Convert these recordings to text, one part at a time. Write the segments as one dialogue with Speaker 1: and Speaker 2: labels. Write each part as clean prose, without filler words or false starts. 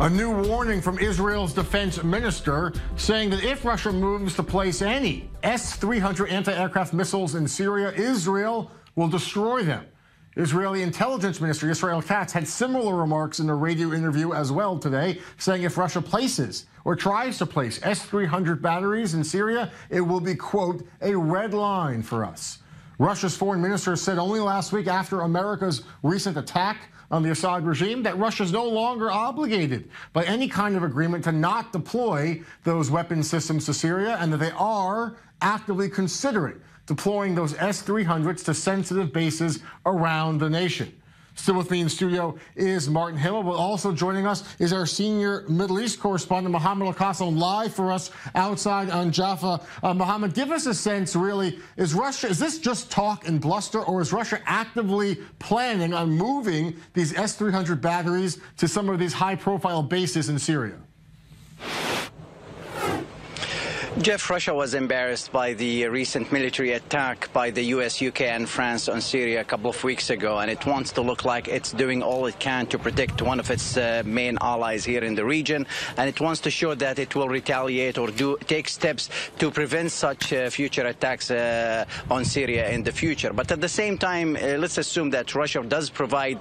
Speaker 1: A new warning from Israel's defense minister saying that if Russia moves to place any S-300 anti-aircraft missiles in Syria, Israel will destroy them. Israeli intelligence minister Israel Katz had similar remarks in a radio interview as well today, saying if Russia places or tries to place S-300 batteries in Syria, it will be, quote, a red line for us. Russia's foreign minister said only last week after America's recent attack on the Assad regime that Russia is no longer obligated by any kind of agreement to not deploy those weapon systems to Syria, and that they are actively considering deploying those S-300s to sensitive bases around the nation. Still with me in studio is Martin Himel, but also joining us is our senior Middle East correspondent, Mohammad Al-Kassim, live for us outside on Jaffa. Mohammad, give us a sense, really, is this just talk and bluster, or is Russia actively planning on moving these S-300 batteries to some of these high-profile bases in Syria?
Speaker 2: Jeff, Russia was embarrassed by the recent military attack by the US, UK and France on Syria a couple of weeks ago, and it wants to look like it's doing all it can to protect one of its main allies here in the region, and it wants to show that it will retaliate or take steps to prevent such future attacks on Syria in the future. But at the same time, let's assume that Russia does provide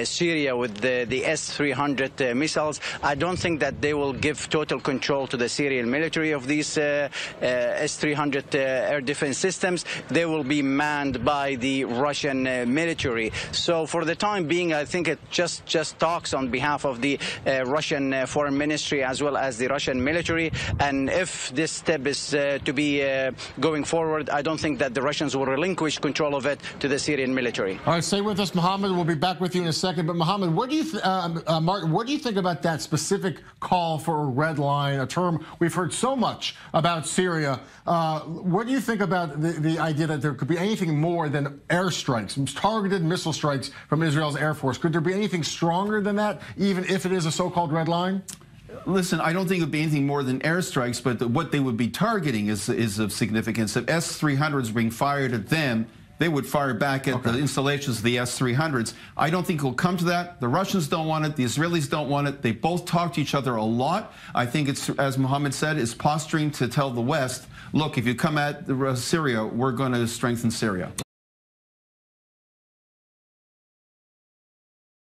Speaker 2: Syria with the S-300 missiles. I don't think that they will give total control to the Syrian military of these S-300 air defense systems. They will be manned by the Russian military. So for the time being, I think it just talks on behalf of the Russian foreign ministry as well as the Russian military. And if this step is to be going forward, I don't think that the Russians will relinquish control of it to the Syrian military.
Speaker 1: All right, stay with us, Mohammed. We'll be back with you in a second. But Mohammed, what do you Martin, what do you think about that specific call for a red line, a term we've heard so much about Syria? What do you think about the idea that there could be anything more than airstrikes, targeted missile strikes from Israel's Air Force? Could there be anything stronger than that, even if it is a so-called red line?
Speaker 3: Listen, I don't think it would be anything more than airstrikes, but what they would be targeting is of significance. If S-300s being fired at them, they would fire back at the installations of the S-300s. I don't think it will come to that. The Russians don't want it. The Israelis don't want it. They both talk to each other a lot. I think it's, as Mohammed said, is posturing to tell the West, look, if you come at Syria, we're going to strengthen Syria.